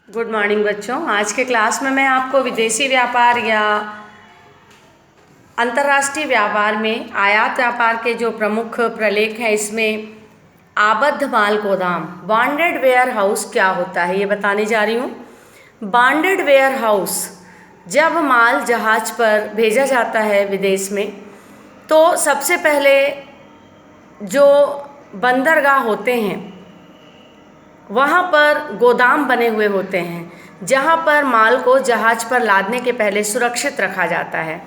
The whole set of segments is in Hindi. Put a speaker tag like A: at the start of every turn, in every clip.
A: गुड मॉर्निंग बच्चों। आज के क्लास में मैं आपको विदेशी व्यापार या अंतर्राष्ट्रीय व्यापार में आयात व्यापार के जो प्रमुख प्रलेख हैं इसमें आबद्ध माल गोदाम बॉन्डेड वेयर हाउस क्या होता है ये बताने जा रही हूँ। बॉन्डेड वेयर हाउस, जब माल जहाज पर भेजा जाता है विदेश में तो सबसे पहले जो बंदरगाह होते हैं वहाँ पर गोदाम बने हुए होते हैं जहाँ पर माल को जहाज पर लादने के पहले सुरक्षित रखा जाता है।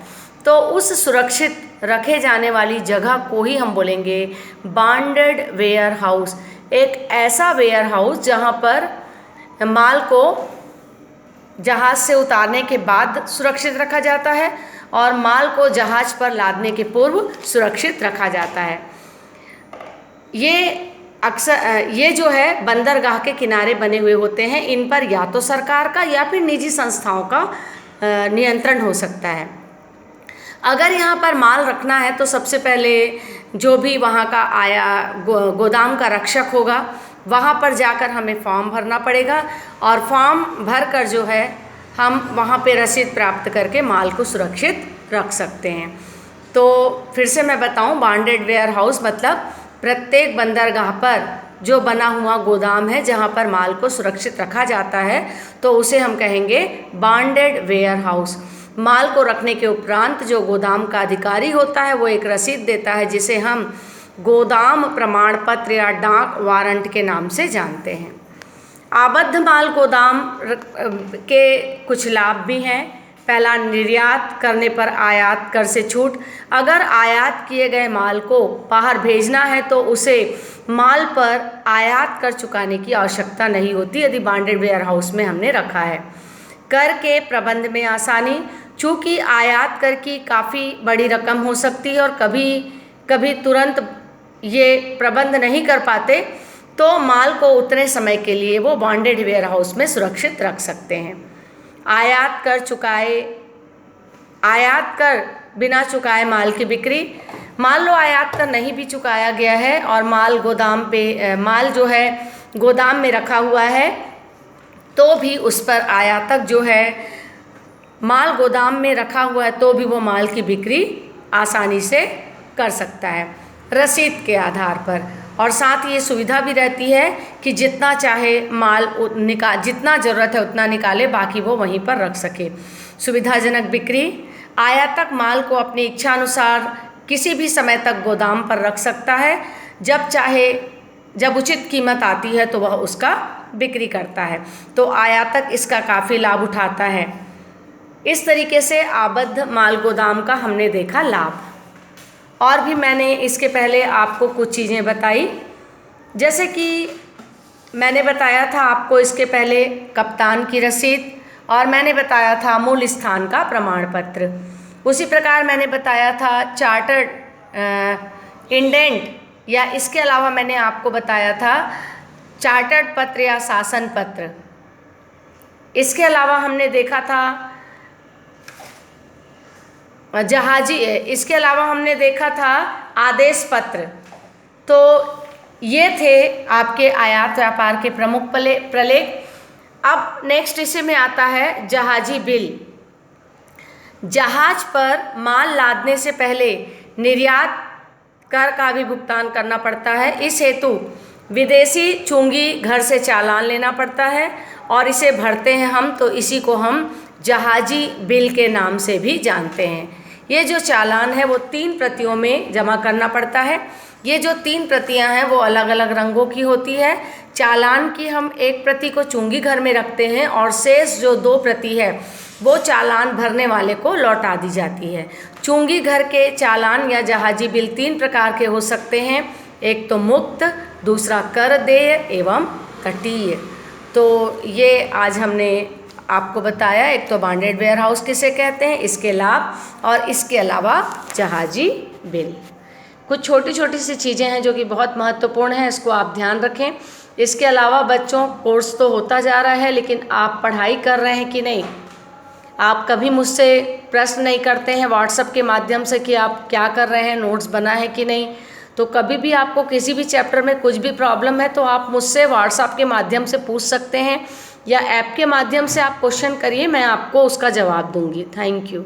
A: तो उस सुरक्षित रखे जाने वाली जगह को ही हम बोलेंगे बॉन्डेड वेयर हाउस। एक ऐसा वेयर हाउस जहाँ पर माल को जहाज से उतारने के बाद सुरक्षित रखा जाता है और माल को जहाज पर लादने के पूर्व सुरक्षित रखा जाता है। ये जो है बंदरगाह के किनारे बने हुए होते हैं। इन पर या तो सरकार का या फिर निजी संस्थाओं का नियंत्रण हो सकता है। अगर यहाँ पर माल रखना है तो सबसे पहले जो भी वहाँ का गोदाम का रक्षक होगा वहाँ पर जाकर हमें फॉर्म भरना पड़ेगा और फॉर्म भरकर जो है हम वहाँ पे रसीद प्राप्त करके माल को सुरक्षित रख सकते हैं। तो फिर से मैं बताऊँ, बॉन्डेड वेयर हाउस मतलब प्रत्येक बंदरगाह पर जो बना हुआ गोदाम है जहाँ पर माल को सुरक्षित रखा जाता है तो उसे हम कहेंगे बॉन्डेड वेयर हाउस। माल को रखने के उपरांत जो गोदाम का अधिकारी होता है वो एक रसीद देता है जिसे हम गोदाम प्रमाण पत्र या डाक वारंट के नाम से जानते हैं। आबद्ध माल गोदाम के कुछ लाभ भी हैं। पहला, निर्यात करने पर आयात कर से छूट। अगर आयात किए गए माल को बाहर भेजना है तो उसे माल पर आयात कर चुकाने की आवश्यकता नहीं होती यदि बॉन्डेड वेयर हाउस में हमने रखा है। कर के प्रबंध में आसानी, चूँकि आयात कर की काफ़ी बड़ी रकम हो सकती है और कभी कभी तुरंत ये प्रबंध नहीं कर पाते तो माल को उतने समय के लिए वो बॉन्डेड वेयर हाउस में सुरक्षित रख सकते हैं। आयात कर बिना चुकाए माल की बिक्री। मान लो आयात कर नहीं भी चुकाया गया है और माल जो है गोदाम में रखा हुआ है तो भी उस पर आयातक जो है माल गोदाम में रखा हुआ है तो भी वो माल की बिक्री आसानी से कर सकता है रसीद के आधार पर। और साथ ही ये सुविधा भी रहती है कि जितना चाहे माल जितना ज़रूरत है उतना निकाले, बाकी वो वहीं पर रख सके। सुविधाजनक बिक्री, आयातक माल को अपनी इच्छा अनुसार किसी भी समय तक गोदाम पर रख सकता है। जब चाहे, जब उचित कीमत आती है तो वह उसका बिक्री करता है। तो आयातक इसका काफ़ी लाभ उठाता है। इस तरीके से आबद्ध माल गोदाम का हमने देखा लाभ। और भी मैंने इसके पहले आपको कुछ चीज़ें बताई, जैसे कि मैंने बताया था आपको इसके पहले कप्तान की रसीद और मैंने बताया था मूल स्थान का प्रमाण पत्र। उसी प्रकार मैंने बताया था चार्टर्ड इंडेंट या इसके अलावा मैंने आपको बताया था चार्टर्ड पत्र या शासन पत्र। इसके अलावा हमने देखा था इसके अलावा हमने देखा था आदेश पत्र। तो ये थे आपके आयात व्यापार के प्रमुख प्रलेख। अब नेक्स्ट इसी में आता है जहाजी बिल। जहाज पर माल लादने से पहले निर्यात कर का भी भुगतान करना पड़ता है। इस हेतु विदेशी चुंगी घर से चालान लेना पड़ता है और इसे भरते हैं हम, तो इसी को हम जहाजी बिल के नाम से भी जानते हैं। ये जो चालान है वो 3 प्रतियों में जमा करना पड़ता है। ये जो 3 प्रतियां हैं वो अलग अलग रंगों की होती है। चालान की हम 1 प्रति को चुंगी घर में रखते हैं और शेष जो 2 प्रति है वो चालान भरने वाले को लौटा दी जाती है। चुंगी घर के चालान या जहाजी बिल 3 प्रकार के हो सकते हैं, एक तो मुक्त, दूसरा कर देय एवं तटीय। तो ये आज हमने आपको बताया, एक तो बॉन्डेड वेयर हाउस किसे कहते हैं, इसके लाभ, और इसके अलावा जहाजी बिल। कुछ छोटी छोटी सी चीज़ें हैं जो कि बहुत महत्वपूर्ण हैं, इसको आप ध्यान रखें। इसके अलावा बच्चों कोर्स तो होता जा रहा है लेकिन आप पढ़ाई कर रहे हैं कि नहीं? आप कभी मुझसे प्रश्न नहीं करते हैं व्हाट्सएप के माध्यम से कि आप क्या कर रहे हैं, नोट्स बना है कि नहीं। तो कभी भी आपको किसी भी चैप्टर में कुछ भी प्रॉब्लम है तो आप मुझसे व्हाट्सएप के माध्यम से पूछ सकते हैं। या ऐप के माध्यम से आप क्वेश्चन करिए, मैं आपको उसका जवाब दूंगी। Thank you.